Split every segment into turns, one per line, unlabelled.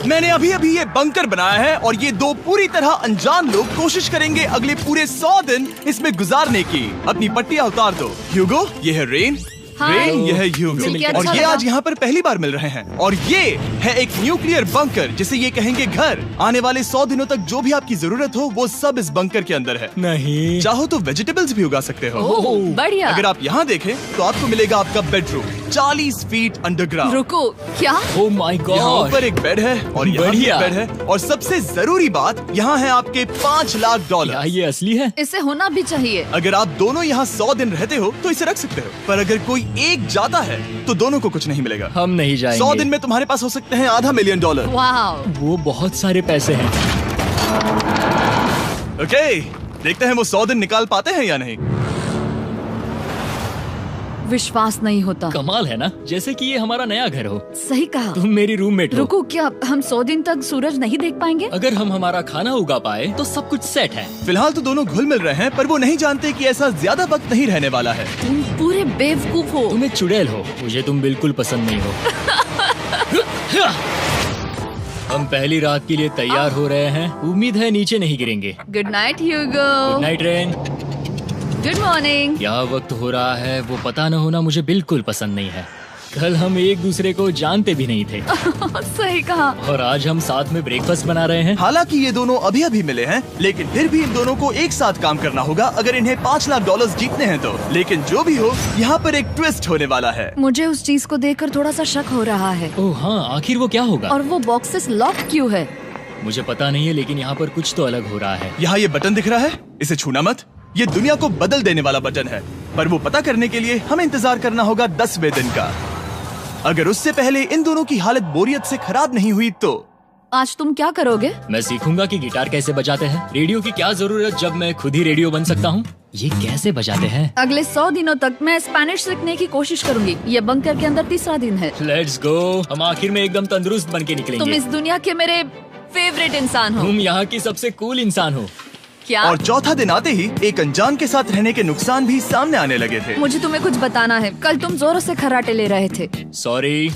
मैंने अभी अभी ये बंकर बनाया है और ये दो पूरी तरह अनजान लोग कोशिश करेंगे अगले पूरे 100 दिन इसमें गुजारने की। अपनी पट्टियां उतार दो। ह्यूगो, ये है रेन। रेन, ये है ह्यूगो। और ये आज यहाँ पर पहली बार मिल रहे हैं। और ये है एक न्यूक्लियर बंकर जिसे ये कहेंगे घर। आने वाले 100 दिनों तक जो भी आपकी जरूरत हो वो सब इस बंकर के अंदर है।
नहीं,
चाहो तो वेजिटेबल्स भी उगा सकते हो।
बढ़िया।
अगर आप यहाँ देखें तो आपको मिलेगा आपका बेडरूम 40 फीट अंडरग्राउंड।
रुको, क्या?
ओह माय
यहाँ
गॉड।
ऊपर एक बेड है और यहाँ भी एक बेड है। और सबसे जरूरी बात, यहाँ है आपके $5 लाख।
क्या ये असली है?
इसे होना भी चाहिए।
अगर आप दोनों यहाँ 100 दिन रहते हो तो इसे रख सकते हो, पर अगर कोई एक जाता है तो दोनों को कुछ नहीं मिलेगा।
हम नहीं जाएंगे।
100 दिन में तुम्हारे पास हो सकते हैं $500 मिलियन।
वाह,
वो बहुत सारे पैसे हैं।
ओके, देखते हैं वो 100 दिन निकाल पाते हैं या नहीं।
विश्वास नहीं होता।
कमाल है ना, जैसे कि ये हमारा नया घर हो।
सही कहा।
तुम मेरी रूममेट हो।
रुको, क्या हम 100 दिन तक सूरज नहीं देख पाएंगे?
अगर हम हमारा खाना उगा पाए तो सब कुछ सेट है।
फिलहाल तो दोनों घुल मिल रहे हैं, पर वो नहीं जानते कि ऐसा ज्यादा वक्त नहीं रहने वाला है।
तुम पूरे बेवकूफ हो।
तुम एक चुड़ैल हो, मुझे तुम बिल्कुल पसंद नहीं हो। हम पहली रात के लिए तैयार हो रहे हैं। उम्मीद है नीचे नहीं गिरेंगे।
Good night Hugo.
Good night Rain.
Good morning.
क्या वक्त हो रहा है वो पता न होना मुझे बिल्कुल पसंद नहीं है। कल हम एक दूसरे को जानते भी नहीं थे।
सही कहा।
और आज हम साथ में ब्रेकफास्ट बना रहे हैं।
हालांकि ये दोनों अभी अभी मिले हैं, लेकिन फिर भी इन दोनों को एक साथ काम करना होगा अगर इन्हें $5 लाख जीतने हैं तो। लेकिन जो भी हो, यहाँ पर एक ट्विस्ट होने वाला है।
मुझे उस चीज को देखकर थोड़ा सा शक हो रहा है।
ओह हाँ, आखिर वो क्या होगा?
और वो बॉक्सेस लॉक क्यों है?
मुझे पता नहीं है, लेकिन यहाँ पर कुछ तो अलग हो रहा है।
यहाँ ये बटन दिख रहा है, इसे छूना मत। ये दुनिया को बदल देने वाला बटन है, पर वो पता करने के लिए हमें इंतजार करना होगा 10वें दिन का। अगर उससे पहले इन दोनों की हालत बोरियत से खराब नहीं हुई तो
आज तुम क्या करोगे?
मैं सीखूंगा कि गिटार कैसे बजाते हैं। रेडियो की क्या जरूरत जब मैं खुद ही रेडियो बन सकता हूँ। ये कैसे बजाते हैं?
अगले 100 दिनों तक मैं स्पेनिश सीखने की कोशिश करूंगी। ये बंकर के अंदर 3रा दिन है।
Let's go. हम आखिर में एकदम तंदुरुस्त बन के निकलेंगे।
तुम इस दुनिया के मेरे फेवरेट इंसान हो।
तुम यहाँ की सबसे कूल इंसान हो।
क्या?
और चौथा दिन आते ही एक अनजान के साथ रहने के नुकसान भी सामने आने लगे थे।
मुझे तुम्हें कुछ बताना है। कल तुम जोरों से खर्राटे ले रहे थे।
सॉरी।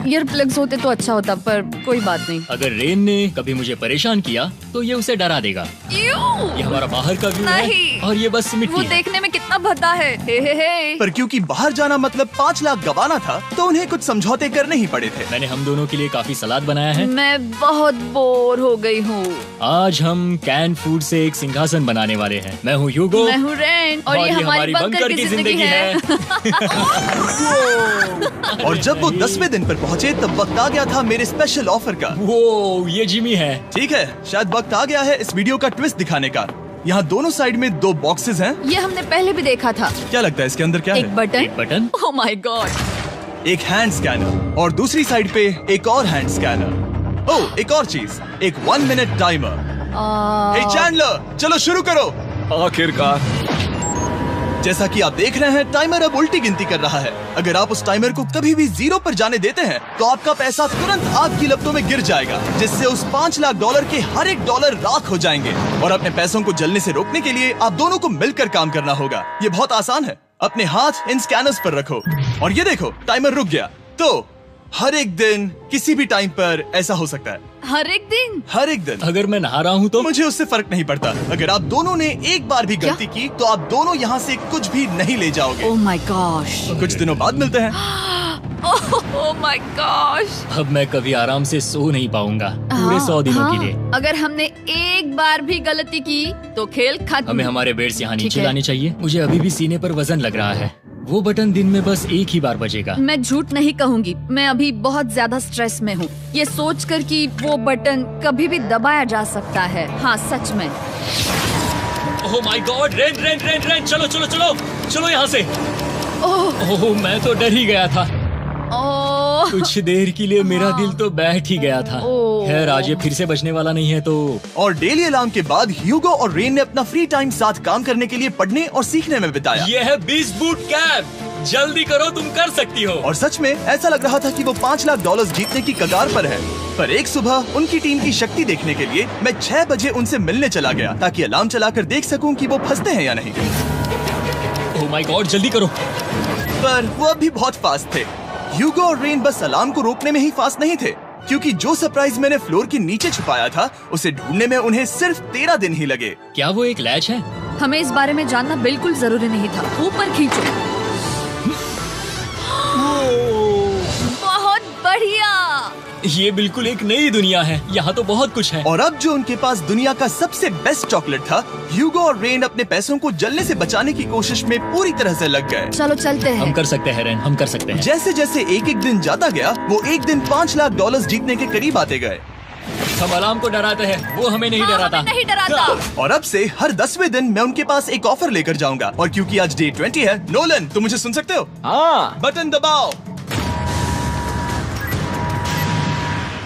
ईयर प्लग्स होते तो अच्छा होता, पर कोई बात नहीं।
अगर रेन ने कभी मुझे परेशान किया तो ये उसे डरा देगा। ये हमारा बाहर का व्यू है और ये बस मिट्टी
वो
है।
देखने में कितना भद्दा है। हे।
पर क्योंकि बाहर जाना मतलब 5 लाख गंवाना था, तो उन्हें कुछ समझौते करने ही पड़े थे।
मैंने हम दोनों के लिए काफी सलाद बनाया है।
मैं बहुत बोर हो गई हूँ।
आज हम कैन फूड से एक सिंहासन बनाने वाले हैं। मैं हूँ ह्यूगो।
मैं हूँ रेन। और ये हमारी बंकर की जिंदगी है।
और जब वो 10वें दिन पर पहुँचे तब वक्त आ गया था मेरे स्पेशल ऑफर का।
वो ये जिमी है।
ठीक है, शायद वक्त आ गया है इस वीडियो का ट्विस्ट दिखाने का। यहाँ दोनों साइड में 2 बॉक्सेस हैं।
ये हमने पहले भी देखा था।
क्या लगता है इसके अंदर क्या
एक
है?
बटन।
एक बटन।
Oh my God.
एक हैंड स्कैनर और दूसरी साइड पे एक और हैंड स्कैनर। ओह, एक और चीज, एक 1 मिनट टाइमर। हे चैंडलर, चलो शुरू करो।
आखिरकार।
जैसा कि आप देख रहे हैं, टाइमर अब उल्टी गिनती कर रहा है। अगर आप उस टाइमर को कभी भी 0 पर जाने देते हैं तो आपका पैसा तुरंत आग की लपटों में गिर जाएगा, जिससे उस $5 लाख के हर एक डॉलर राख हो जाएंगे। और अपने पैसों को जलने से रोकने के लिए आप दोनों को मिलकर काम करना होगा। ये बहुत आसान है। अपने हाथ इन स्कैनर्स पर रखो और ये देखो, टाइमर रुक गया। तो हर एक दिन किसी भी टाइम पर ऐसा हो सकता है।
हर एक दिन?
हर एक दिन।
अगर मैं नहा रहा हूँ तो
मुझे उससे फर्क नहीं पड़ता। अगर आप दोनों ने एक बार भी गलती की तो आप दोनों यहाँ से कुछ भी नहीं ले जाओगे।
Oh my gosh.
कुछ दिनों बाद मिलते हैं।
Oh my gosh.
अब मैं कभी आराम से सो नहीं पाऊंगा पूरे 100 दिनों के लिए।
अगर हमने एक बार भी गलती की तो खेल खत्म।
हमें हमारे बेड्स यहाँ
ठीक
नीचे
है।
लाने चाहिए। मुझे अभी भी सीने पर वजन लग रहा है। वो बटन दिन में बस एक ही बार बजेगा।
मैं झूठ नहीं कहूँगी, मैं अभी बहुत ज्यादा स्ट्रेस में हूँ, ये सोचकर कि वो बटन कभी भी दबाया जा सकता है। हाँ सच में।
ओह my God. Rain rain rain rain, चलो चलो चलो चलो यहाँ से। ओह मैं तो डर ही गया था।
ओह
कुछ देर के लिए मेरा दिल तो बैठ ही गया था। खैर आज ये फिर से बचने वाला नहीं है तो।
और डेली अलार्म के बाद ह्यूगो और रेन ने अपना फ्री टाइम साथ काम करने के लिए पढ़ने और सीखने में बिताया।
ये है 20 बूट कैप। जल्दी करो, तुम कर सकती हो।
और सच में ऐसा लग रहा था कि वो $5 लाख जीतने की कगार पर है। पर एक सुबह उनकी टीम की शक्ति देखने के लिए मैं 6 बजे उनसे मिलने चला गया, ताकि अलार्म चलाकर देख सकूं कि वो फंसते हैं या नहीं।
ओह माय गॉड, जल्दी करो।
पर वो अब भी बहुत फास्ट थे। ह्यूगो और रेन बस अलार्म को रोकने में ही फास्ट नहीं थे, क्योंकि जो सरप्राइज मैंने फ्लोर के नीचे छुपाया था उसे ढूंढने में उन्हें सिर्फ 13 दिन ही लगे।
क्या वो एक लैच है?
हमें इस बारे में जानना बिल्कुल जरूरी नहीं था। ऊपर खींचो। बहुत बढ़िया।
ये बिल्कुल एक नई दुनिया है, यहाँ तो बहुत कुछ है।
और अब जो उनके पास दुनिया का सबसे बेस्ट चॉकलेट था, ह्यूगो और रेन अपने पैसों को जलने से बचाने की कोशिश में पूरी तरह से लग गए।
चलो चलते हैं।
हम कर सकते हैं रेन, हम कर सकते हैं।
जैसे जैसे एक एक दिन जाता गया, वो एक दिन $5 लाख जीतने के करीब आते गए।
हम अलार्म को डराते हैं, वो हमें नहीं डराता।
हमें नहीं डराता।
और अब से हर 10वें दिन मैं उनके पास एक ऑफर लेकर जाऊंगा। और क्योंकि आज डे 20 है, नोलन तुम मुझे सुन सकते हो?
हाँ।
बटन दबाओ।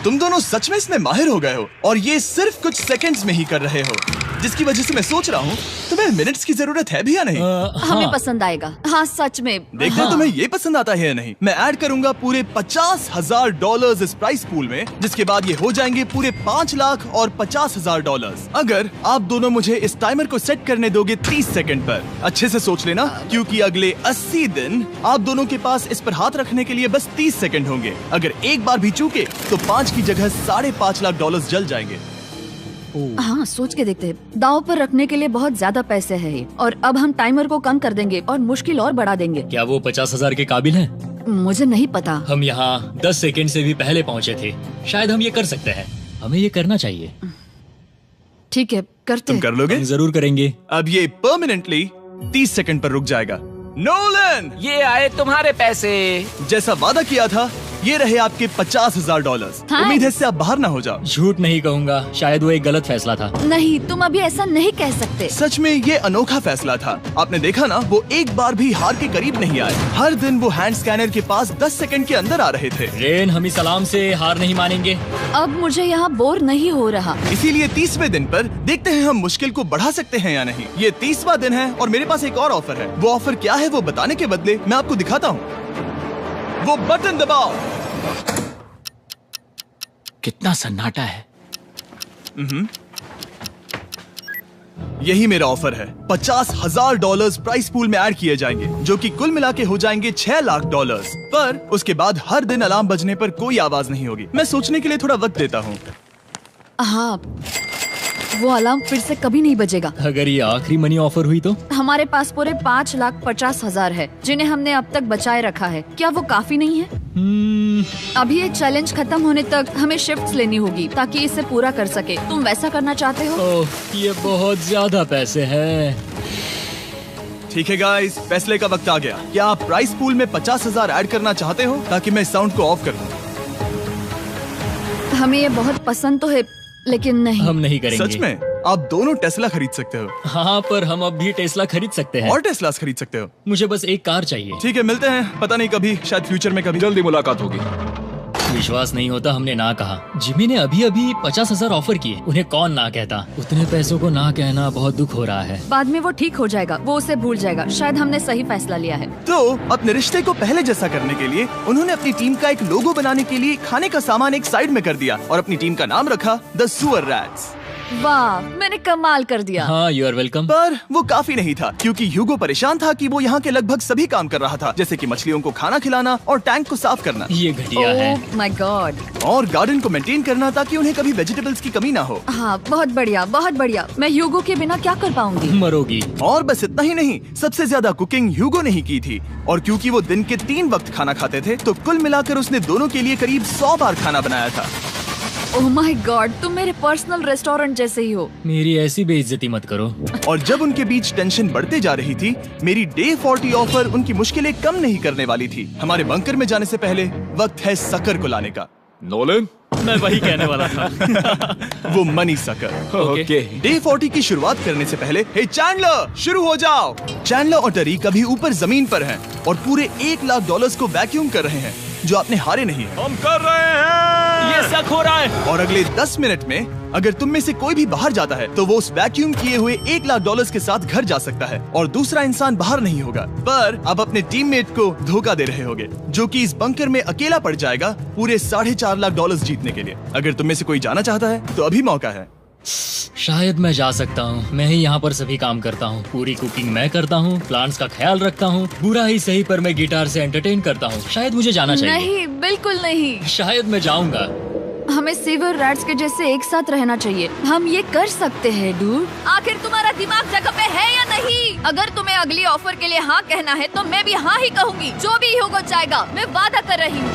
तुम दोनों सच में इसमें माहिर हो गए हो और ये सिर्फ कुछ सेकंड्स में ही कर रहे हो, जिसकी वजह से मैं सोच रहा हूँ तुम्हें मिनट्स की जरूरत है भी या नहीं।
हमें पसंद आएगा। हाँ सच में।
देखते हैं तुम्हें ये पसंद आता है या नहीं। मैं ऐड करूंगा पूरे $50,000 इस प्राइस पूल में, जिसके बाद ये हो जाएंगे पूरे $5,50,000 अगर आप दोनों मुझे इस टाइमर को सेट करने दोगे 30 सेकंड पर। अच्छे से सोच लेना, क्योंकि अगले 80 दिन आप दोनों के पास इस पर हाथ रखने के लिए बस 30 सेकंड होंगे। अगर एक बार भी चूके तो 5 की जगह $5.5 लाख जल जाएंगे।
हाँ सोच के देखते हैं। दांव पर रखने के लिए बहुत ज्यादा पैसे हैं और अब हम टाइमर को कम कर देंगे और मुश्किल और बढ़ा देंगे।
क्या वो 50,000 के काबिल हैं?
मुझे नहीं पता।
हम यहाँ 10 सेकंड से भी पहले पहुँचे थे। शायद हम ये कर सकते हैं। हमें ये करना चाहिए।
ठीक है करते
तुम
हैं।
कर लोगे?
हम जरूर करेंगे।
अब ये परमानेंटली 30 सेकंड पर रुक जाएगा। नोलन,
ये आए तुम्हारे पैसे।
जैसा वादा किया था, ये रहे आपके $50,000।
हाँ।
उम्मीद है इससे आप बाहर ना हो जाओ।
झूठ नहीं कहूँगा, शायद वो एक गलत फैसला था।
नहीं तुम अभी ऐसा नहीं कह सकते।
सच में ये अनोखा फैसला था। आपने देखा ना, वो एक बार भी हार के करीब नहीं आए। हर दिन वो हैंड स्कैनर के पास 10 सेकंड के अंदर आ रहे थे।
रेन, हम इस अलार्म से हार नहीं मानेंगे।
अब मुझे यहाँ बोर नहीं हो रहा।
इसीलिए 30वें दिन पर देखते हैं हम मुश्किल को बढ़ा सकते हैं या नहीं। ये 30वां दिन है और मेरे पास एक और ऑफर है। वो ऑफर क्या है वो बताने के बदले मैं आपको दिखाता हूँ। वो बटन दबाओ।
कितना सन्नाटा है।
यही मेरा ऑफर है। $50,000 प्राइस पूल में ऐड किए जाएंगे, जो कि कुल मिला के हो जाएंगे $6 लाख। पर उसके बाद हर दिन अलार्म बजने पर कोई आवाज नहीं होगी। मैं सोचने के लिए थोड़ा वक्त देता हूँ।
हाँ वो अलार्म फिर से कभी नहीं बजेगा।
अगर ये आखिरी मनी ऑफर हुई तो?
हमारे पास पूरे $5,50,000 है, जिन्हें हमने अब तक बचाए रखा है। क्या वो काफी नहीं है? अभी ये चैलेंज खत्म होने तक हमें शिफ्ट्स लेनी होगी ताकि इसे पूरा कर सके। तुम वैसा करना चाहते हो?
ओह, ये बहुत ज्यादा पैसे हैं।
ठीक है गाइस, फैसले का वक्त आ गया। क्या आप प्राइस पूल में 50,000 ऐड करना चाहते हो ताकि मैं साउंड को ऑफ कर दूं?
हमें ये बहुत पसंद तो है, लेकिन नहीं।
हम नहीं करेंगे।
सच में? आप दोनों टेस्ला खरीद सकते हो।
हाँ, पर हम अब भी टेस्ला खरीद सकते हैं।
और टेस्लास खरीद सकते हो।
मुझे बस एक कार चाहिए।
ठीक है, मिलते हैं। पता नहीं कभी, शायद फ्यूचर में कभी।
जल्दी मुलाकात होगी।
विश्वास नहीं होता हमने ना कहा। जिमी ने अभी अभी 50,000 ऑफर किए। उन्हें कौन ना कहता। उतने पैसों को ना कहना बहुत दुख हो रहा है।
बाद में वो ठीक हो जाएगा, वो उसे भूल जाएगा। शायद हमने सही फैसला लिया है।
तो अपने रिश्ते को पहले जैसा करने के लिए उन्होंने अपनी टीम का एक लोगो बनाने के लिए खाने का सामान एक साइड में कर दिया और अपनी टीम का नाम रखा द सुअर रैट्स।
वाह, मैंने कमाल कर दिया।
हाँ, यू आर वेलकम।
पर वो काफी नहीं था, क्योंकि ह्यूगो परेशान था कि वो यहाँ के लगभग सभी काम कर रहा था, जैसे कि मछलियों को खाना खिलाना और टैंक को साफ करना।
ये घटिया है।
ओह माय गॉड।
और गार्डन को मेंटेन करना ताकि उन्हें कभी वेजिटेबल्स की कमी ना हो।
हाँ बहुत बढ़िया, बहुत बढ़िया। मैं ह्यूगो के बिना क्या कर पाऊंगी?
मरोगी।
और बस इतना ही नहीं, सबसे ज्यादा कुकिंग ह्यूगो ने ही की थी। और क्योंकि वो दिन के 3 वक्त खाना खाते थे, तो कुल मिलाकर उसने दोनों के लिए करीब 100 बार खाना बनाया था।
ओह माय गॉड, तुम मेरे पर्सनल रेस्टोरेंट जैसे ही हो।
मेरी ऐसी बेइज्जती मत करो।
और जब उनके बीच टेंशन बढ़ते जा रही थी, मेरी डे 40 ऑफर उनकी मुश्किलें कम नहीं करने वाली थी। हमारे बंकर में जाने से पहले वक्त है सकर को लाने का।
नोलन,
मैं वही कहने वाला था।
वो मनी सकर।
ओके।
डे 40 की शुरुआत करने से पहले, हे चैंडलर, शुरू हो जाओ। चैंडलर और टरीक अभी ऊपर जमीन पर हैं और पूरे $1 लाख को वैक्यूम कर रहे हैं, जो आपने हारे नहीं है।
हम कर रहे हैं।
ये शक हो रहा है।
और अगले 10 मिनट में अगर तुम में से कोई भी बाहर जाता है, तो वो उस वैक्यूम किए हुए $1 लाख के साथ घर जा सकता है और दूसरा इंसान बाहर नहीं होगा। पर अब अपने टीममेट को धोखा दे रहे होगे, जो कि इस बंकर में अकेला पड़ जाएगा पूरे $4.5 लाख जीतने के लिए। अगर तुम में से कोई जाना चाहता है, तो अभी मौका है।
शायद मैं जा सकता हूँ। मैं ही यहाँ पर सभी काम करता हूँ। पूरी कुकिंग मैं करता हूँ, प्लांट्स का ख्याल रखता हूँ। बुरा ही सही, पर मैं गिटार से एंटरटेन करता हूँ। शायद मुझे जाना चाहिए।
नहीं, बिल्कुल नहीं।
शायद मैं जाऊंगा।
हमें सीवर रैट्स के जैसे एक साथ रहना चाहिए। हम ये कर सकते हैं डूड। आखिर तुम्हारा दिमाग जगह पे है या नहीं? अगर तुम्हें अगली ऑफर के लिए हाँ कहना है तो मैं भी हाँ ही कहूँगी। जो भी होगा जाएगा, मैं वादा कर रही हूँ।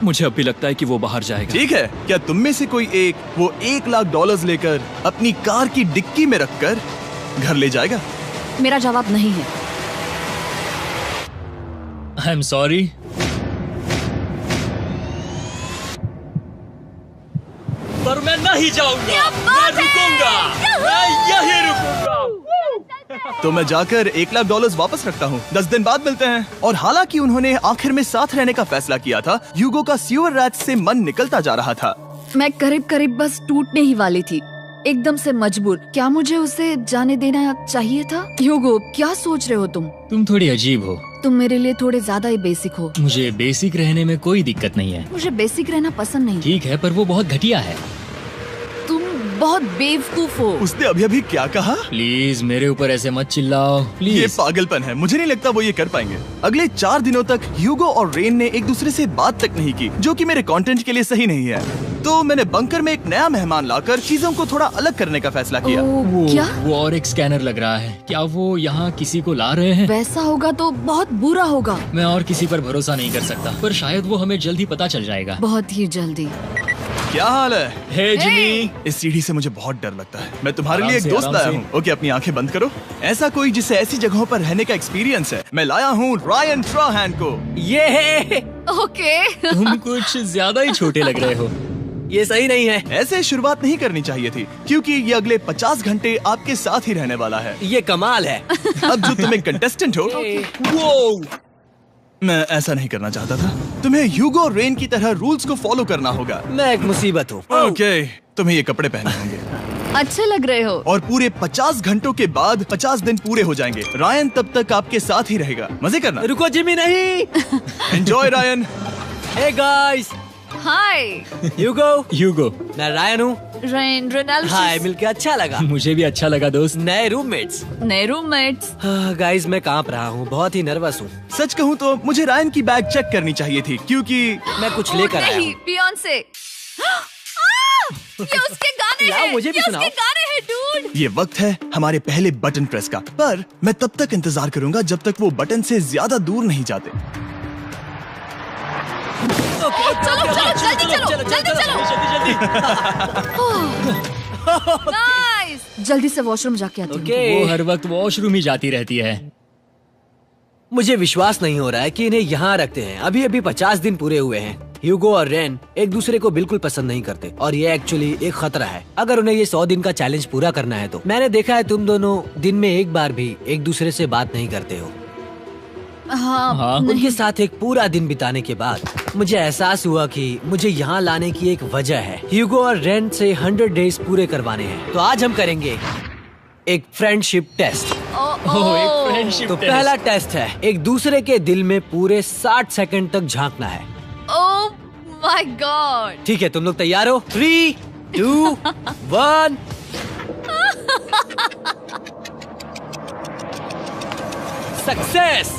मुझे अब भी लगता है कि वो बाहर जाएगा।
ठीक है, क्या तुम में से कोई एक वो $1,00,000 लेकर अपनी कार की डिक्की में रखकर घर ले जाएगा?
मेरा जवाब नहीं है।
I am sorry. पर मैं नहीं जाऊंगा, मैं रुकूंगा, मैं यही रुकूंगा।
तो मैं जाकर $1,00,000 वापस रखता हूँ। 10 दिन बाद मिलते हैं। और हालांकि उन्होंने आखिर में साथ रहने का फैसला किया था, ह्यूगो का सीवर रैट्स से मन निकलता जा रहा था।
मैं करीब करीब बस टूटने ही वाली थी, एकदम से मजबूर। क्या मुझे उसे जाने देना चाहिए था? ह्यूगो, क्या सोच रहे हो तुम?
तुम थोड़ी अजीब हो।
तुम मेरे लिए थोड़े ज्यादा ही बेसिक हो।
मुझे बेसिक रहने में कोई दिक्कत नहीं है।
मुझे बेसिक रहना पसंद नहीं।
ठीक है, पर वो बहुत घटिया है।
तुम बहुत बेवकूफ हो।
उसने अभी अभी क्या कहा?
प्लीज मेरे ऊपर ऐसे मत चिल्लाओ,
ये
प्लीज।
पागलपन है। मुझे नहीं लगता वो ये कर पाएंगे। अगले 4 दिनों तक ह्यूगो और रेन ने एक दूसरे से बात तक नहीं की, जो कि मेरे कंटेंट के लिए सही नहीं है। तो मैंने बंकर में एक नया मेहमान लाकर चीजों को थोड़ा अलग करने का फैसला किया।
क्या?
वो और एक स्कैनर लग रहा है। क्या वो यहाँ किसी को ला रहे हैं?
वैसा होगा तो बहुत बुरा होगा।
मैं और किसी पर भरोसा नहीं कर सकता, पर शायद वो हमें जल्द ही पता चल जाएगा।
बहुत ही जल्दी।
क्या हाल है?
हे जिमी।
इस सीढ़ी से मुझे बहुत डर लगता है। मैं तुम्हारे
आराम
लिए एक
से,
दोस्त
आराम
लाया
से।
हूँ। ओके, अपनी आंखें बंद करो। ऐसा कोई जिसे ऐसी जगहों पर रहने का एक्सपीरियंस है। मैं लाया हूँ रायन ट्राहैन को।
ये
ओके।
तुम कुछ ज्यादा ही छोटे लग रहे हो।
ये सही नहीं है।
ऐसे शुरुआत नहीं करनी चाहिए थी, क्योंकि ये अगले 50 घंटे आपके साथ ही रहने वाला है।
ये कमाल है।
अब जो तुम एक कंटेस्टेंट हो, वो मैं ऐसा नहीं करना चाहता था। तुम्हें ह्यूगो और रेन की तरह रूल्स को फॉलो करना होगा।
मैं एक मुसीबत हूँ।
ओके, तुम्हें ये कपड़े पहने होंगे।
अच्छे लग रहे हो।
और पूरे 50 घंटों के बाद 50 दिन पूरे हो जाएंगे। रायन तब तक आपके साथ ही रहेगा। मजे करना।
रुको जिमी, नहीं।
Enjoy Ryan.
हे गाइस,
हाय
ह्यूगो, मैं रायन हूँ।
Rain Reynold.
हाय, मिलके अच्छा लगा।
मुझे भी अच्छा लगा दोस्त।
नए रूममेट्स।
नए रूममेट्स।
गाइस, मैं कांप रहा हूँ, बहुत ही नर्वस हूँ।
सच कहूँ तो मुझे रायन की बैग चेक करनी चाहिए थी, क्योंकि
मैं कुछ लेकर आया
नहीं,
हूँ।
बियॉन्से। ये उसके गाने
लाओ,
हैं।
मुझे भी
ये
सुनाओ।
उसके गाने हैं डूड।
ये वक्त है हमारे पहले बटन प्रेस का। पर मैं तब तक इंतजार करूंगा जब तक वो बटन से ज्यादा दूर नहीं जाते।
चलो जल्दी नाइस। जल्दी से वॉशरूम जाके आती हूँ।
ओके।
वो हर वक्त वॉशरूम ही जाती रहती है।
मुझे विश्वास नहीं हो रहा है कि इन्हें यहाँ रखते हैं। अभी अभी 50 दिन पूरे हुए हैं। ह्यूगो और रेन एक दूसरे को बिल्कुल पसंद नहीं करते और ये एक्चुअली एक खतरा है। अगर उन्हें ये 100 दिन का चैलेंज पूरा करना है तो। मैंने देखा है तुम दोनों दिन में एक बार भी एक दूसरे से बात नहीं करते हो।
हाँ,
उनके साथ एक पूरा दिन बिताने के बाद मुझे एहसास हुआ कि मुझे यहाँ लाने की एक वजह है। ह्यूगो और रेन से 100 डेज पूरे करवाने हैं। तो आज हम करेंगे एक फ्रेंडशिप टेस्ट।
ओह, एक फ्रेंडशिप
तो
टेस्ट।
पहला टेस्ट है, एक दूसरे के दिल में पूरे 60 सेकंड तक झांकना है।
ओह माय गॉड।
ठीक है, तुम लोग तैयार हो? 3, 2, 1। सक्सेस।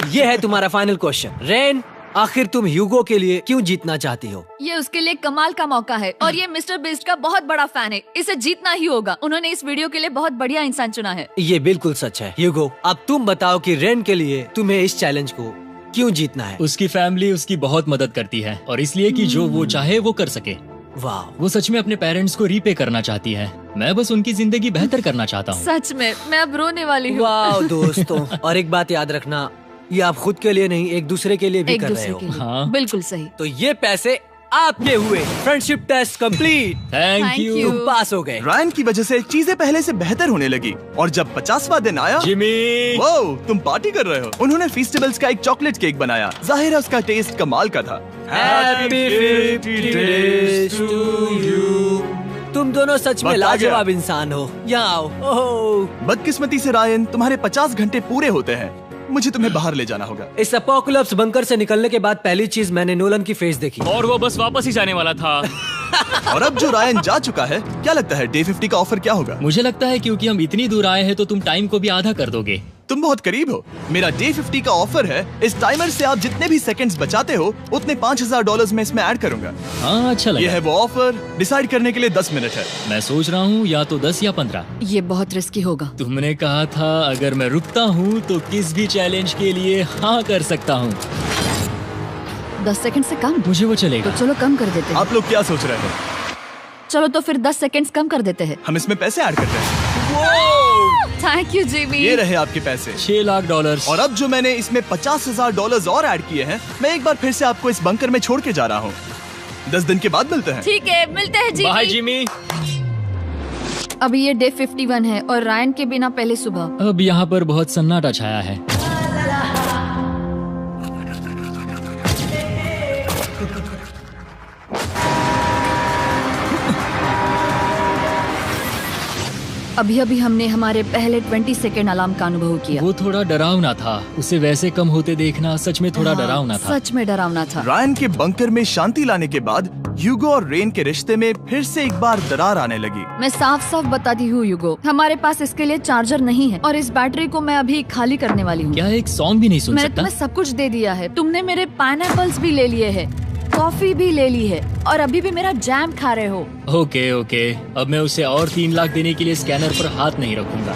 ये है तुम्हारा फाइनल क्वेश्चन। रेन, आखिर तुम ह्यूगो के लिए क्यों जीतना चाहती हो?
ये उसके लिए कमाल का मौका है और ये मिस्टर बीस्ट का बहुत बड़ा फैन है। इसे जीतना ही होगा। उन्होंने इस वीडियो के लिए बहुत बढ़िया इंसान चुना है।
ये बिल्कुल सच है। ह्यूगो, अब तुम बताओ कि रेन के लिए तुम्हें इस चैलेंज को क्यों जीतना है?
उसकी फैमिली उसकी बहुत मदद करती है और इसलिए कि जो वो चाहे वो कर सके।
वाह,
वो सच में अपने पेरेंट्स को रीपे करना चाहती है। मैं बस उनकी जिंदगी बेहतर करना चाहता हूँ।
सच में मैं अब रोने वाली हूँ।
वाह दोस्तों। और एक बात याद रखना, ये आप खुद के लिए नहीं, एक दूसरे के लिए भी
एक
कर रहे
दूसरे
हो।
के लिए।
हाँ।
बिल्कुल सही।
तो ये पैसे आपके हुए। Friendship test complete.
Thank
Thank
you
you।
तुम पास हो गए।
रायन की वजह से चीजें पहले से बेहतर होने लगी। और जब 50वां दिन आया,
जिमी।
वो तुम पार्टी कर रहे हो। उन्होंने फेस्टिवल्स का एक चॉकलेट केक बनाया। जाहिर है उसका टेस्ट कमाल का था।
Happy 50 days to you। तुम दोनों सच में
वक्त आ गया।
लाजवाब इंसान हो। यहाँ आओ। ओह,
बदकिस्मती से रायन, तुम्हारे 50 घंटे पूरे होते हैं। मुझे तुम्हें बाहर ले जाना होगा।
इस अपोकलिप्स बंकर से निकलने के बाद पहली चीज मैंने नोलन की फेस देखी।
और वो बस वापस ही जाने वाला था।
और अब जो रायन जा चुका है, क्या लगता है डे 50 का ऑफर क्या होगा?
मुझे लगता है क्योंकि हम इतनी दूर आए हैं तो तुम टाइम को भी आधा कर दोगे।
तुम बहुत करीब हो। मेरा डे 50 का ऑफर है। इस टाइमर से आप जितने भी सेकंड्स बचाते हो उतने $5000 में इसमें ऐड करूंगा।
हाँ, अच्छा लगा।
ये है वो ऑफर। डिसाइड करने के लिए 10 मिनट है।
मैं सोच रहा हूँ या तो 10 या 15।
ये बहुत रिस्की होगा।
तुमने कहा था अगर मैं रुकता हूँ तो किस भी चैलेंज के लिए हाँ कर सकता हूँ।
10 सेकंड से कम?
मुझे वो चलेगा।
तो चलो कम कर देते हैं।
आप लोग क्या सोच रहे हो?
चलो तो फिर 10 सेकंड्स कम कर देते हैं।
हम इसमें पैसे ऐड करते हैं।
Thank you Jimmy.
ये रहे आपके पैसे।
$6 लाख।
और अब जो मैंने इसमें $50,000 और ऐड किए हैं, मैं एक बार फिर से आपको इस बंकर में छोड़ के जा रहा हूँ। 10 दिन के बाद मिलते हैं।
ठीक है, मिलते हैं
बाय
जिमी।
जिमी।
अभी ये डे 51 है और रायन के बिना पहले सुबह।
अब यहाँ पर बहुत सन्नाटा छाया है।
अभी अभी हमने हमारे पहले 20 सेकेंड अलार्म का अनुभव किया।
वो थोड़ा डरावना था। उसे वैसे कम होते देखना सच में थोड़ा डरावना था।
सच में डरावना था।
रायन के बंकर में शांति लाने के बाद ह्यूगो और रेन के रिश्ते में फिर से एक बार दरार आने लगी।
मैं साफ साफ बताती हूँ ह्यूगो, हमारे पास इसके लिए चार्जर नहीं है और इस बैटरी को मैं अभी खाली करने वाली हूँ।
क्या एक सॉन्ग भी नहीं सुन
मैंने
सकता?
तुम्हें सब कुछ दे दिया है। तुमने मेरे पाइनएप्पल्स भी ले लिए हैं, कॉफी भी ले ली है और अभी भी मेरा जैम खा रहे हो।
ओके ओके, अब मैं उसे और 3 लाख देने के लिए स्कैनर पर हाथ नहीं रखूंगा।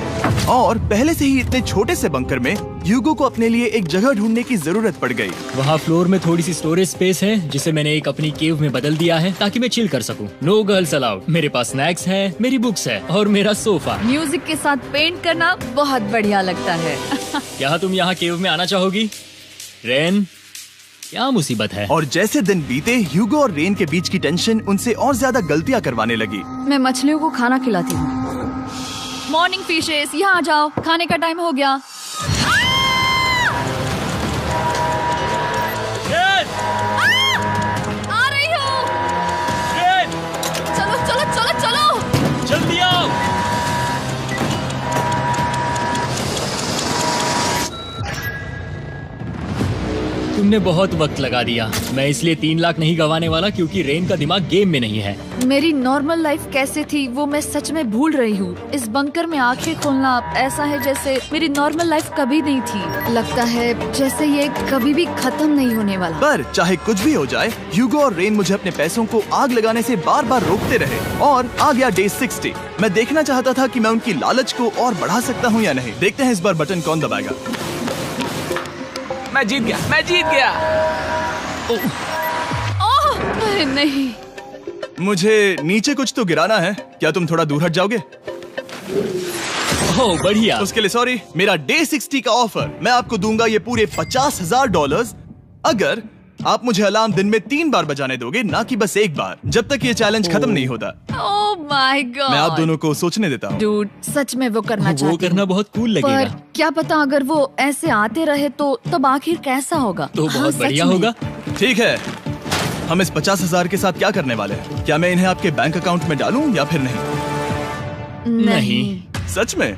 और पहले से ही इतने छोटे से बंकर में ह्यूगो को अपने लिए एक जगह ढूंढने की जरूरत पड़ गई।
वहाँ फ्लोर में थोड़ी सी स्टोरेज स्पेस है जिसे मैंने एक अपनी केव में बदल दिया है ताकि मैं चिल कर सकूं। No girls allowed. मेरे पास स्नैक्स है, मेरी बुक्स है और मेरा सोफा।
म्यूजिक के साथ पेंट करना बहुत बढ़िया लगता है।
क्या तुम यहाँ केव में आना चाहोगी? रेन, क्या मुसीबत है?
और जैसे दिन बीते, ह्यूगो और रेन के बीच की टेंशन उनसे और ज्यादा गलतियां करवाने लगी।
मैं मछलियों को खाना खिलाती हूँ। मॉर्निंग फिशेस, यहाँ आ जाओ, खाने का टाइम हो गया। आ रही हूँ। चलो चलो चलो चलो।
जल्दी आओ। तुमने बहुत वक्त लगा दिया। मैं इसलिए 3 लाख नहीं गंवाने वाला क्योंकि रेन का दिमाग गेम में नहीं है।
मेरी नॉर्मल लाइफ कैसे थी वो मैं सच में भूल रही हूँ। इस बंकर में आंखें खोलना ऐसा है जैसे मेरी नॉर्मल लाइफ कभी नहीं थी। लगता है जैसे ये कभी भी खत्म नहीं होने वाला।
पर चाहे कुछ भी हो जाए, ह्यूगो और रेन मुझे अपने पैसों को आग लगाने से बार बार रोकते रहे। और आ गया डे 60। मैं देखना चाहता था कि मैं उनकी लालच को और बढ़ा सकता हूँ या नहीं। देखते हैं इस बार बटन कौन दबाएगा।
मैं जीत गया।
ओह नहीं।
मुझे नीचे कुछ तो गिराना है। क्या तुम थोड़ा दूर हट जाओगे?
ओह बढ़िया।
उसके लिए सॉरी। मेरा डे 60 का ऑफर, मैं आपको दूंगा ये पूरे $50,000 अगर आप मुझे अलार्म दिन में 3 बार बजाने दोगे, ना कि बस एक बार, जब तक ये चैलेंज खत्म नहीं होता।
ओह माय गॉड।
मैं आप दोनों को सोचने देता हूँ।
डूड, सच में वो करना
वो
चाहती
करना
हूँ।
बहुत कूल लगेगा।
पर क्या पता अगर वो ऐसे आते रहे तो तब आखिर कैसा होगा?
तो
हाँ,
बहुत
सच
बढ़िया
में।
होगा।
ठीक है, हम इस 50,000 के साथ क्या करने वाले हैं? क्या मैं इन्हें आपके बैंक अकाउंट में डालूं या फिर नहीं?
नहीं।
सच में?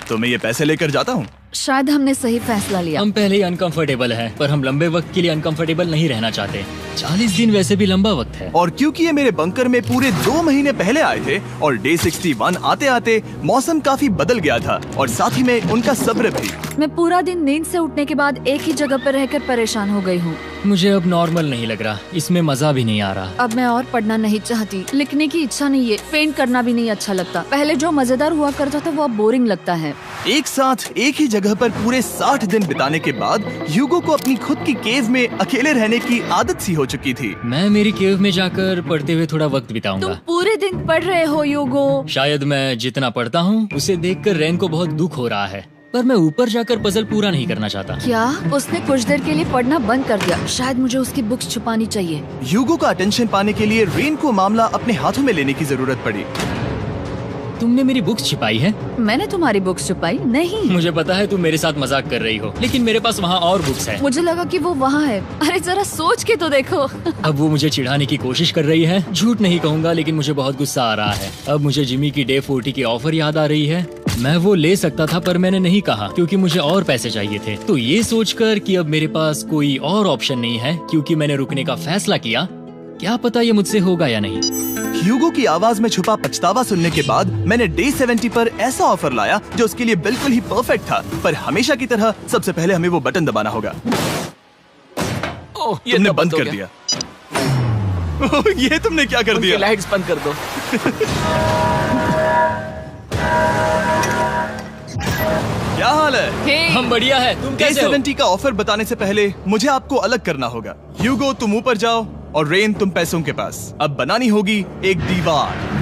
तो मैं ये पैसे लेकर जाता हूँ।
शायद हमने सही फैसला लिया।
हम पहले ही अनकंफर्टेबल हैं, पर हम लंबे वक्त के लिए अनकंफर्टेबल नहीं रहना चाहते। 40 दिन वैसे भी लंबा वक्त है।
और क्योंकि ये मेरे बंकर में पूरे 2 महीने पहले आए थे और डे 61 आते आते मौसम काफी बदल गया था और साथ ही में उनका सब्र भी।
मैं पूरा दिन नींद से उठने के बाद एक ही जगह पर रहकर परेशान हो गई हूँ।
मुझे अब नॉर्मल नहीं लग रहा। इसमें मजा भी नहीं आ रहा।
अब मैं और पढ़ना नहीं चाहती, लिखने की इच्छा नहीं है, पेंट करना भी नहीं अच्छा लगता। पहले जो मजेदार हुआ करता था वो अब बोरिंग लगता है।
एक साथ एक ही जगह पर पूरे 60 दिन बिताने के बाद ह्यूगो को अपनी खुद की केव में अकेले रहने की आदत सी हो चुकी थी।
मैं मेरी केव में जाकर पढ़ते हुए थोड़ा वक्त बिताऊंगा।
तुम पूरे दिन पढ़ रहे हो ह्यूगो।
शायद मैं जितना पढ़ता हूँ उसे देखकर रेन को बहुत दुख हो रहा है, पर मैं ऊपर जाकर पजल पूरा नहीं करना चाहता।
क्या उसने कुछ देर के लिए पढ़ना बंद कर दिया? शायद मुझे उसकी बुक्स छुपानी चाहिए।
ह्यूगो का अटेंशन पाने के लिए रेन को मामला अपने हाथों में लेने की जरूरत पड़ी।
तुमने मेरी बुक्स छिपाई है?
मैंने तुम्हारी बुक्स छुपाई नहीं।
मुझे पता है तुम मेरे साथ मजाक कर रही हो, लेकिन मेरे पास वहाँ और बुक्स हैं।
मुझे लगा कि वो वहाँ है। अरे जरा सोच के तो देखो।
अब वो मुझे चिढ़ाने की कोशिश कर रही है। झूठ नहीं कहूँगा, लेकिन मुझे बहुत गुस्सा आ रहा है। अब मुझे जिमी की डे 40 की ऑफर याद आ रही है। मैं वो ले सकता था पर मैंने नहीं कहा क्योंकि मुझे और पैसे चाहिए थे। तो ये सोचकर कि अब मेरे पास कोई और ऑप्शन नहीं है क्योंकि मैंने रुकने का फैसला किया, क्या पता ये मुझसे होगा या नहीं।
ह्यूगो की आवाज में छुपा पछतावा सुनने के बाद मैंने डे 70 पर ऐसा ऑफर लाया जो उसके लिए बिल्कुल ही परफेक्ट था। पर हमेशा की तरह सबसे पहले हमें वो बटन दबाना होगा।
ओह, ये
तुमने
तो
बंद
हो
कर
गया।
दिया। ये तुमने क्या कर
उनकी
दिया?
लाइट्स बंद कर दो।
क्या हाल है?
हे,
हम बढ़िया है, तुम
डे
कैसे हो?
70 का ऑफर बताने से पहले मुझे आपको अलग करना होगा। ह्यूगो तुम ऊपर जाओ और रेन तुम पैसों के पास। अब बनानी होगी एक दीवार।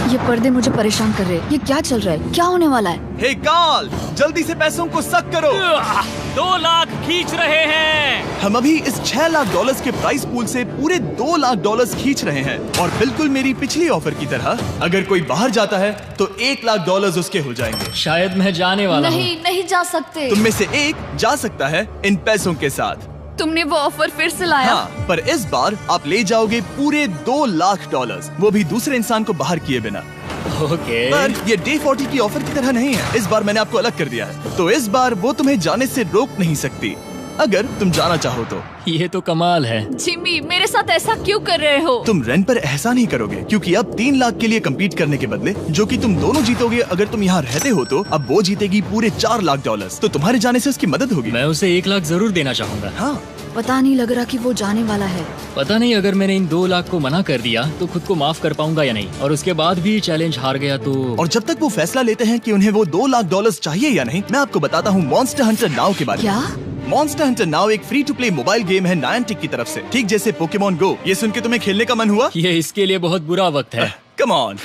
ये पर्दे मुझे परेशान कर रहे हैं। ये क्या चल रहा है? क्या होने वाला है?
हे कार्ल, जल्दी से पैसों को सक करो।
2 लाख खींच रहे हैं।
हम अभी इस $6 लाख के प्राइस पूल से पूरे $2 लाख खींच रहे हैं और बिल्कुल मेरी पिछली ऑफर की तरह अगर कोई बाहर जाता है तो $1 लाख उसके हो जाएंगे।
शायद मैं जाने वाला हूँ।
नहीं जा सकते।
तुम में से एक जा सकता है इन पैसों के साथ।
तुमने वो ऑफर फिर से लाया?
हाँ, पर इस बार आप ले जाओगे पूरे $2 लाख, वो भी दूसरे इंसान को बाहर किए बिना।
ओके।
पर ये डे 40 की ऑफर की तरह नहीं है। इस बार मैंने आपको अलग कर दिया है, तो इस बार वो तुम्हें जाने से रोक नहीं सकती अगर तुम जाना चाहो तो।
ये तो कमाल है।
जिमी, मेरे साथ ऐसा क्यों कर रहे हो?
तुम रेंट पर एहसान ही करोगे क्योंकि अब 3 लाख के लिए कम्पीट करने के बदले जो कि तुम दोनों जीतोगे अगर तुम यहाँ रहते हो, तो अब वो जीतेगी पूरे $4 लाख। तो तुम्हारे जाने से उसकी मदद होगी।
मैं उसे 1 लाख जरूर देना चाहूंगा।
हाँ,
पता नहीं लग रहा कि वो जाने वाला है।
पता नहीं अगर मैंने इन 2 लाख को मना कर दिया तो खुद को माफ कर पाऊंगा या नहीं, और उसके बाद भी चैलेंज हार गया तो।
और जब तक वो फैसला लेते हैं कि उन्हें वो $2 लाख चाहिए या नहीं, मैं आपको बताता हूँ मॉन्स्टर हंटर नाउ के बारे में।
क्या?
मॉन्स्टर हंटर नाउ एक free to play mobile game है नायनटिक की तरफ से, ठीक जैसे पोकेमॉन गो। ये सुन के तुम्हें खेलने का मन हुआ?
ये इसके लिए बहुत बुरा वक्त है।
Come on.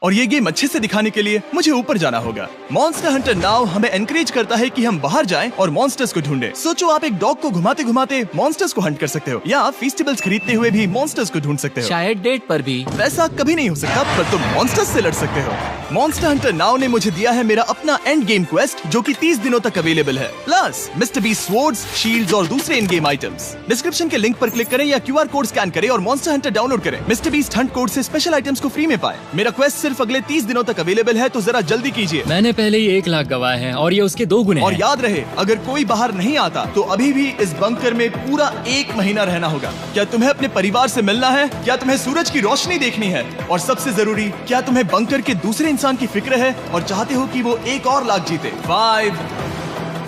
और ये गेम अच्छे से दिखाने के लिए मुझे ऊपर जाना होगा। मॉन्स्टर हंटर नाउ हमें एनकरेज करता है कि हम बाहर जाएं और मॉन्स्टर्स को ढूंढें। सोचो, आप एक डॉग को घुमाते घुमाते मॉन्स्टर्स को हंट कर सकते हो, या आप फेस्टिवल्स खरीदते हुए भी मॉन्स्टर्स को ढूंढ सकते हो।
शायद डेट पर भी।
वैसा कभी नहीं हो सकता, पर तुम मॉन्स्टर्स से लड़ सकते हो। मॉन्स्टर हंटर नाउ ने मुझे दिया है मेरा अपना एंड गेम क्वेस्ट जो कि 30 दिनों तक अवेलेबल है, plus mister beast swords, shields और दूसरे इन गेम आइटम्स। डिस्क्रिप्शन के लिंक पर क्लिक करें या QR कोड स्कैन करें और मॉन्स्टर हंटर डाउनलोड करें। मिस्टर बीस्ट हंट कोड से स्पेशल आइटम्स को फ्री में पाएं। मेरा क्वेस्ट सिर्फ अगले 30 दिनों तक अवेलेबल है, तो जरा जल्दी कीजिए।
मैंने पहले ही 1 लाख गवाए हैं और ये उसके 2 गुने
और
हैं।
याद रहे, अगर कोई बाहर नहीं आता तो अभी भी इस बंकर में पूरा 1 महीना रहना होगा। क्या तुम्हें अपने परिवार से मिलना है? क्या तुम्हें सूरज की रोशनी देखनी है? और सबसे जरूरी, क्या तुम्हें बंकर के दूसरे इंसान की फिक्र है और चाहते हो कि वो $1 और लाख जीते? 5,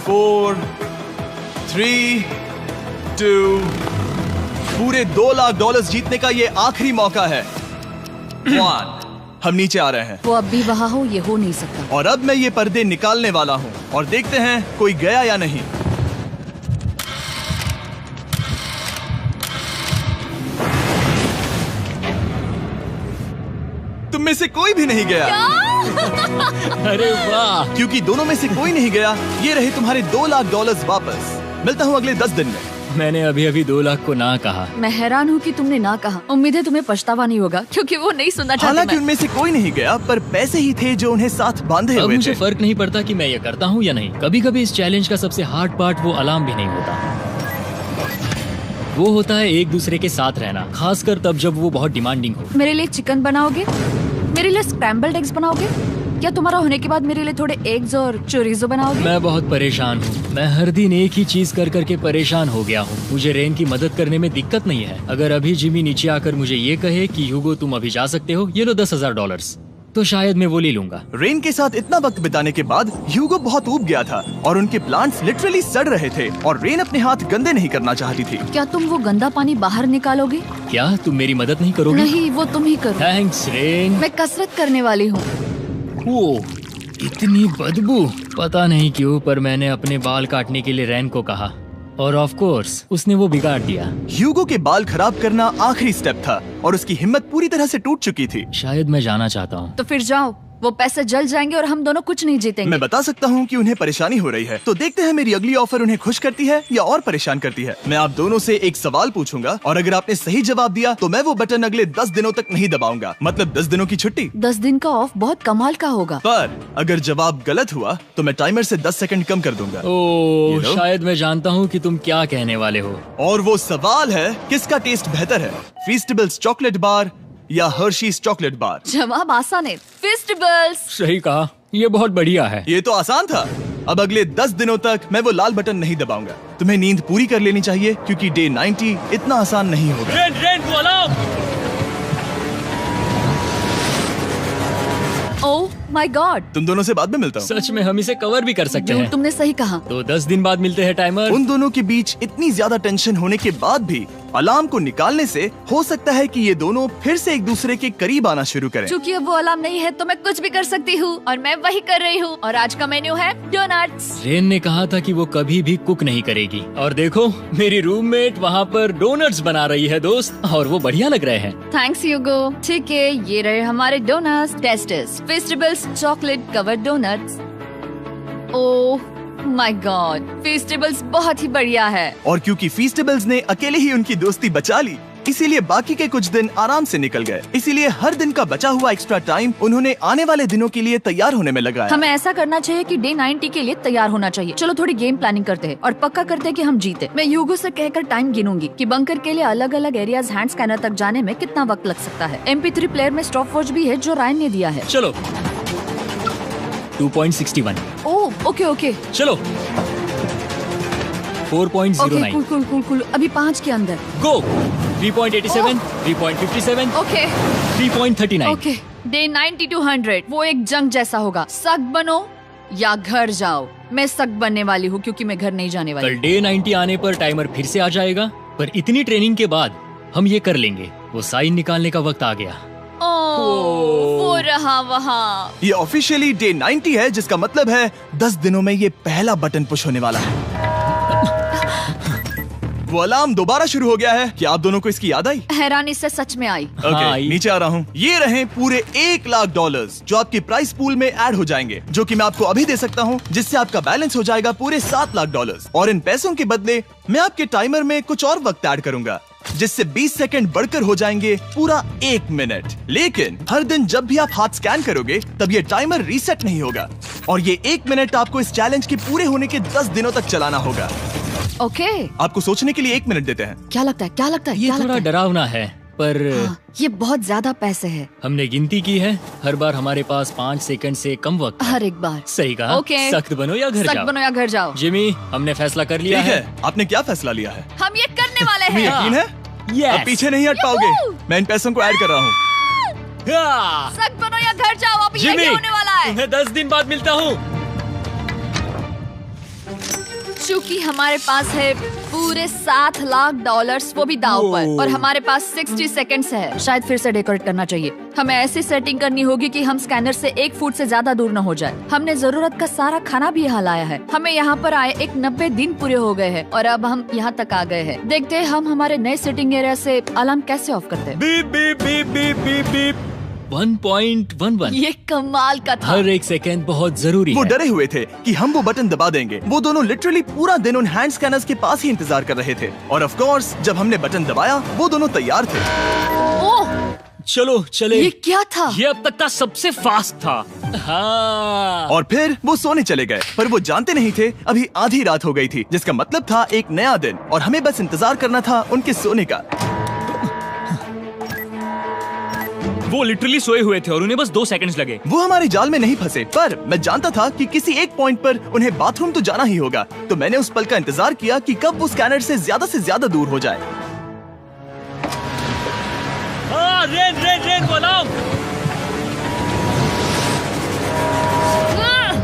4, 3, 2, पूरे $2 लाख जीतने का ये आखिरी मौका है। 1, हम नीचे आ रहे हैं।
वो अब भी वहाँ हो, ये हो नहीं सकता।
और अब मैं ये पर्दे निकालने वाला हूँ और देखते हैं कोई गया या नहीं। तुम में से कोई भी नहीं गया।
अरे वाह।
क्योंकि दोनों में से कोई नहीं गया, ये रहे तुम्हारे $2 लाख वापस। मिलता हूँ अगले 10 दिन में।
मैंने अभी अभी 2 लाख को ना कहा।
मैं हैरान हूँ कि तुमने ना कहा। उम्मीद है तुम्हें पछतावा नहीं होगा, क्योंकि वो नहीं सुनना चाहती
हालांकि
मैं।
उनमें से कोई नहीं गया, पर पैसे ही थे जो उन्हें साथ बांधे
अब
हुए
मुझे
थे।
फर्क नहीं पड़ता कि मैं ये करता हूँ या नहीं। कभी कभी इस चैलेंज का सबसे हार्ड पार्ट वो अलार्म भी नहीं होता, वो होता है एक दूसरे के साथ रहना, खासकर तब जब वो बहुत डिमांडिंग हो।
मेरे लिए चिकन बनाओगे? मेरे लिए स्क्रैम्बल्ड एग्स बनाओगे? क्या तुम्हारा होने के बाद मेरे लिए थोड़े एग्स और चोरिजो बनाओगे?
मैं बहुत परेशान हूँ। मैं हर दिन एक ही चीज कर करके परेशान हो गया हूँ। मुझे रेन की मदद करने में दिक्कत नहीं है। अगर अभी जिमी नीचे आकर मुझे ये कहे कि ह्यूगो तुम अभी जा सकते हो, ये लो $10,000, तो शायद मैं वो ले लूंगा।
रेन के साथ इतना वक्त बिताने के बाद ह्यूगो बहुत ऊब गया था और उनके प्लांट्स लिटरली सड़ रहे थे और रेन अपने हाथ गंदे नहीं करना चाहती थी।
क्या तुम वो गंदा पानी बाहर निकालोगे?
क्या तुम मेरी मदद नहीं करोगे?
नहीं, वो तुम ही करो।
Thanks rain.
मैं कसरत करने वाली हूँ।
वो इतनी बदबू। पता नहीं क्यों, पर मैंने अपने बाल काटने के लिए रैन को कहा और ऑफ कोर्स उसने वो बिगाड़ दिया।
ह्यूगो के बाल खराब करना आखिरी स्टेप था और उसकी हिम्मत पूरी तरह से टूट चुकी थी।
शायद मैं जाना चाहता हूँ।
तो फिर जाओ, वो पैसे जल जाएंगे और हम दोनों कुछ नहीं जीतेंगे।
मैं बता सकता हूँ कि उन्हें परेशानी हो रही है, तो देखते हैं मेरी अगली ऑफर उन्हें खुश करती है या और परेशान करती है। मैं आप दोनों से एक सवाल पूछूंगा और अगर आपने सही जवाब दिया तो मैं वो बटन अगले 10 दिनों तक नहीं दबाऊंगा, मतलब 10 दिनों की छुट्टी।
10 दिन का ऑफ बहुत कमाल का होगा।
पर अगर जवाब गलत हुआ तो मैं टाइमर से 10 सेकंड कम कर दूंगा।
ओह,
You know?
शायद मैं जानता हूँ कि तुम क्या कहने वाले हो।
और वो सवाल है, किसका टेस्ट बेहतर है, फेस्टिवल्स चॉकलेट बार या हर्शीज चॉकलेट बार?
जवाब आसान है, फेस्टिवल्स।
सही कहा, ये बहुत बढ़िया है।
ये तो आसान था। अब अगले 10 दिनों तक मैं वो लाल बटन नहीं दबाऊंगा। तुम्हें नींद पूरी कर लेनी चाहिए क्योंकि डे 90 इतना आसान नहीं होगा।
रेन, रेन, वो अलार्म!
ओह माय गॉड,
तुम दोनों से बाद में मिलता हूँ।
सच में हम इसे कवर भी कर सकते हैं।
तुमने सही कहा।
तो 10 दिन बाद मिलते हैं टाइमर।
उन दोनों के बीच इतनी ज्यादा टेंशन होने के बाद भी अलार्म को निकालने से हो सकता है कि ये दोनों फिर से एक दूसरे के करीब आना शुरू करें।
क्योंकि अब वो अलार्म नहीं है तो मैं कुछ भी कर सकती हूँ और मैं वही कर रही हूँ। और आज का मेन्यू है डोनट्स।
रेन ने कहा था कि वो कभी भी कुक नहीं करेगी और देखो मेरी रूममेट वहाँ पर डोनट्स बना रही है दोस्त, और वो बढ़िया लग रहे हैं।
Thanks Hugo. ठीक है, ये रहे हमारे donuts. Testers festivals chocolate covered donuts. Oh my god, festivals बहुत ही बढ़िया है।
और क्योंकि फीस्टेबल्स ने अकेले ही उनकी दोस्ती बचा ली, इसीलिए बाकी के कुछ दिन आराम से निकल गए। इसीलिए हर दिन का बचा हुआ एक्स्ट्रा टाइम उन्होंने आने वाले दिनों के लिए तैयार होने में लगाया।
हमें ऐसा करना चाहिए कि डे 90 के लिए तैयार होना चाहिए। चलो थोड़ी गेम प्लानिंग करते हैं और पक्का करते हैं कि हम जीते। मैं ह्यूगो से कहकर टाइम गिनूंगी कि बंकर के लिए अलग अलग एरियाज हैंड स्कैनर तक जाने में कितना वक्त लग सकता है। MP3 प्लेयर में स्टॉप वॉच भी है जो रायन ने दिया है।
चलो 2.61।
ओह ओके ओके
चलो 4.09।
Cool cool cool cool. अभी 5 के अंदर।
गो 3.87, 3.57,
ओके
3.39।
ओके। डे 90 to 100 वो एक जंग जैसा होगा। सख्त बनो या घर जाओ। मैं सख्त बनने वाली हूँ क्योंकि मैं घर नहीं जाने वाली।
कल डे 90 आने पर टाइमर फिर से आ जाएगा, पर इतनी ट्रेनिंग के बाद हम ये कर लेंगे। वो साइन निकालने का वक्त आ गया।
वो रहा वहाँ।
ये ऑफिशियली डे 90 है, जिसका मतलब है 10 दिनों में ये पहला बटन पुश होने वाला है। वो अलार्म दोबारा शुरू हो गया है। क्या आप दोनों को इसकी याद आई?
हैरानी से सच में आई।
ओके, नीचे आ रहा हूँ। ये रहे पूरे $1 लाख जो आपके प्राइस पूल में ऐड हो जाएंगे, जो कि मैं आपको अभी दे सकता हूँ, जिससे आपका बैलेंस हो जाएगा पूरे $7 लाख। और इन पैसों के बदले मैं आपके टाइमर में कुछ और वक्त ऐड करूंगा, जिससे 20 सेकंड बढ़कर हो जाएंगे पूरा 1 मिनट। लेकिन हर दिन जब भी आप हाथ स्कैन करोगे तब ये टाइमर रीसेट नहीं होगा, और ये 1 मिनट आपको इस चैलेंज के पूरे होने के 10 दिनों तक चलाना होगा।
ओके।
आपको सोचने के लिए 1 मिनट देते हैं।
क्या लगता है, क्या लगता है?
ये
क्या
थोड़ा
लगता है?
डरावना है, पर
हाँ, ये बहुत ज्यादा पैसे है।
हमने गिनती की है, हर बार हमारे पास 5 सेकंड से कम वक्त है।
हर एक बार।
सही कहा।
ओके।
सख्त बनो या घर
सख्त
जाओ।
बनो या घर जाओ।
जिमी, हमने फैसला कर लिया
ठीक
है।
है, आपने क्या फैसला लिया है?
हम ये करने वाले
तुम्हें
हैं।
यकीन है?
Yes.
अब पीछे नहीं हट पाओगे। मैं इन पैसों को ऐड कर रहा हूँ।
हाँ।
सख्त बनो या घर जाओ। अब
जिमी,
यही होने वाला है।
तुम्हें 10 दिन बाद मिलता हूँ।
चूंकि हमारे पास है पूरे $7 लाख, वो भी दाव पर, और हमारे पास 60 सेकंड्स है। शायद फिर से डेकोरेट करना चाहिए। हमें ऐसी सेटिंग करनी होगी कि हम स्कैनर से 1 फुट से ज्यादा दूर न हो जाए। हमने जरूरत का सारा खाना भी यहाँ लाया है। हमें यहाँ पर आए 90 दिन पूरे हो गए हैं और अब हम यहाँ तक आ गए हैं। देखते हैं हम हमारे नए सेटिंग एरिया से अलार्म कैसे ऑफ करते हैं।
Beep beep beep beep beep beep. 1.11।
ये कमाल का था।
हर एक सेकंड बहुत जरूरी
वो
है।
डरे हुए थे कि हम वो बटन दबा देंगे। वो दोनों लिटरली पूरा दिन उन हैंड स्कैनर्स के पास ही इंतजार कर रहे थे, और ऑफ कोर्स जब हमने बटन दबाया वो दोनों तैयार थे।
ओह,
चलो चले।
ये क्या था?
ये अब तक का सबसे फास्ट था। हाँ।
और फिर वो सोने चले गए, पर वो जानते नहीं थे अभी आधी रात हो गई थी, जिसका मतलब था एक नया दिन, और हमें बस इंतजार करना था उनके सोने का।
वो लिटरली सोए हुए थे और उन्हें बस 2 सेकंड्स लगे।
वो हमारे जाल में नहीं फंसे, पर मैं जानता था कि किसी एक पॉइंट पर उन्हें बाथरूम तो जाना ही होगा, तो मैंने उस पल का इंतजार किया कि कब वो स्कैनर से ज्यादा दूर हो जाए।
हाँ, रेन रेन रेन बोलाओ।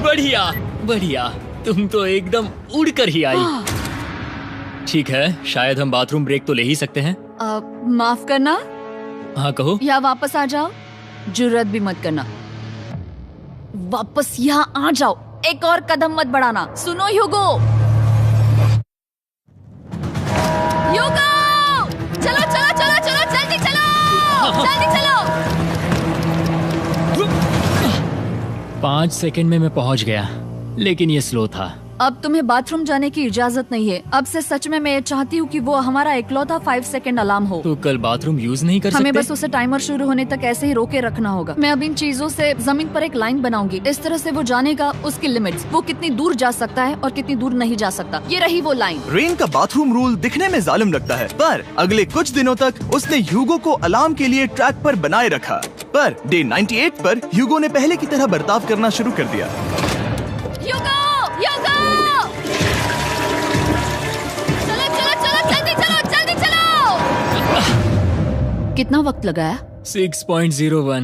बढ़िया बढ़िया, तुम तो एकदम उड़कर ही आई। ठीक है, शायद हम बाथरूम ब्रेक तो ले ही सकते हैं।
माफ करना
हाँ कहो।
या वापस आ जाओ। जुर्रत भी मत करना। वापस यहाँ आ जाओ। एक और कदम मत बढ़ाना। सुनो ह्यूगो। ह्यूगो, चलो चलो चलो चलो, जल्दी चलो, जल्दी चलो।
5 सेकंड में मैं पहुंच गया, लेकिन ये स्लो था।
अब तुम्हें बाथरूम जाने की इजाजत नहीं है। अब से सच में मैं ये चाहती हूँ कि वो हमारा इकलौता 5 सेकंड अलार्म हो।
तो कल बाथरूम यूज नहीं कर
हमें
सकते?
बस उसे टाइमर शुरू होने तक ऐसे ही रोके रखना होगा। मैं अब इन चीजों से जमीन पर एक लाइन बनाऊंगी। इस तरह से वो जानेगा उसकी लिमिट्स, वो कितनी दूर जा सकता है और कितनी दूर नहीं जा सकता। ये रही वो लाइन।
रेन का बाथरूम रूल दिखने में जालिम लगता है, पर अगले कुछ दिनों तक उसने ह्यूगो को अलार्म के लिए ट्रैक पर बनाए रखा। पर डे 98 पर ह्यूगो ने पहले की तरह बर्ताव करना शुरू कर दिया।
ह्यूगो, ह्यूगो! चलो चलो चलो, जल्दी चलो, जल्दी चलो! कितना वक्त लगाया?
6.01।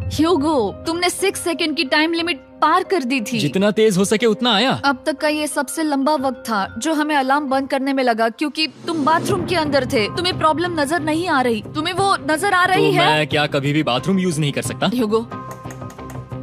ह्यूगो, तुमने 6 सेकंड की टाइम लिमिट पार कर दी थी।
जितना तेज हो सके उतना आया।
अब तक का ये सबसे लंबा वक्त था जो हमें अलार्म बंद करने में लगा, क्योंकि तुम बाथरूम के अंदर थे। तुम्हें प्रॉब्लम नजर नहीं आ रही, तुम्हें वो नजर आ रही
तो
है?
मैं क्या कभी भी बाथरूम यूज नहीं कर सकता?
ह्यूगो,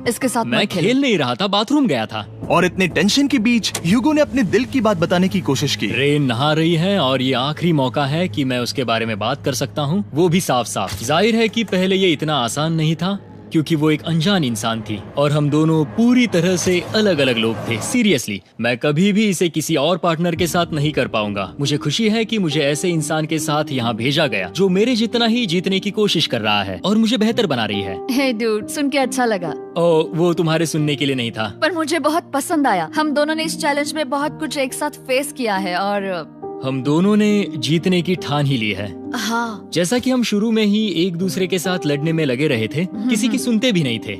इसके साथ
मैं
मत खेलो।
खेल नहीं रहा था, बाथरूम गया था।
और इतने टेंशन के बीच ह्यूगो ने अपने दिल की बात बताने की कोशिश की।
रेन नहा रही है और ये आखिरी मौका है कि मैं उसके बारे में बात कर सकता हूँ, वो भी साफ साफ। जाहिर है कि पहले ये इतना आसान नहीं था, क्योंकि वो एक अनजान इंसान थी और हम दोनों पूरी तरह से अलग अलग लोग थे। सीरियसली, मैं कभी भी इसे किसी और पार्टनर के साथ नहीं कर पाऊंगा। मुझे खुशी है कि मुझे ऐसे इंसान के साथ यहाँ भेजा गया जो मेरे जितना ही जीतने की कोशिश कर रहा है और मुझे बेहतर बना रही है।
हे डूड, सुन के अच्छा लगा।
ओ, वो तुम्हारे सुनने के लिए नहीं था।
पर मुझे बहुत पसंद आया। हम दोनों ने इस चैलेंज में बहुत कुछ एक साथ फेस किया है और
हम दोनों ने जीतने की ठान ही ली है।
हाँ,
जैसा कि हम शुरू में ही एक दूसरे के साथ लड़ने में लगे रहे थे, किसी की सुनते भी नहीं थे।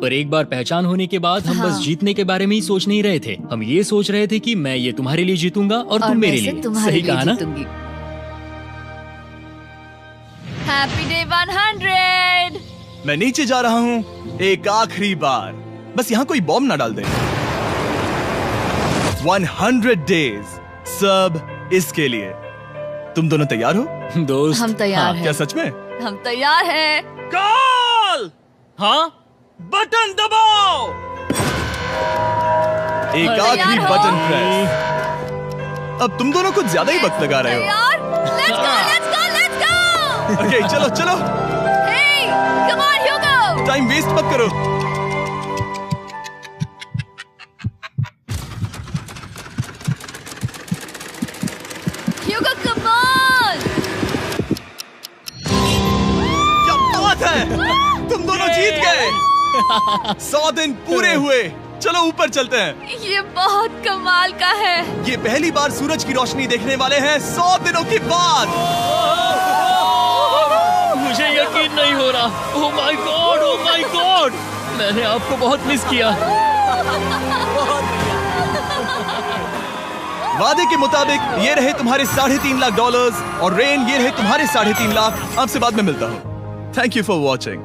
पर एक बार पहचान होने के बाद हम बस जीतने के बारे में ही सोच नहीं रहे थे। हम ये सोच रहे थे कि मैं ये तुम्हारे लिए जीतूंगा और तुम मेरे लिए। सही कहा ना?
Happy day 100।
मैं नीचे जा रहा हूँ एक आखिरी बार, बस यहाँ कोई बॉम्ब ना डाल दे। 100 डेज, सब इसके लिए। तुम दोनों तैयार हो?
दोस्त,
हम तैयार हैं।
क्या सच में?
हम तैयार हैं।
कॉल!
हाँ,
बटन दबाओ। एक
तैयार
आखिरी
हो?
Button press. अब तुम दोनों कुछ ज्यादा ही वक्त लगा रहे हो।
तैयार? Let's go, let's go, let's go!
Okay, चलो चलो,
Hey, come on, Hugo!
Time waste मत करो।
Hugo, come on!
क्या बात है, तुम दोनों जीत गए। 100 दिन पूरे हुए। चलो ऊपर चलते हैं।
ये बहुत कमाल का है।
ये पहली बार सूरज की रोशनी देखने वाले हैं 100 दिनों के बाद।
मुझे यकीन नहीं हो रहा। ओह my God, oh my God, मैंने आपको बहुत मिस किया।
वादे के मुताबिक ये रहे तुम्हारे $3.5 लाख और रेन ये रहे तुम्हारे 3.5 लाख। आपसे बाद में मिलता हूँ। Thank you for watching.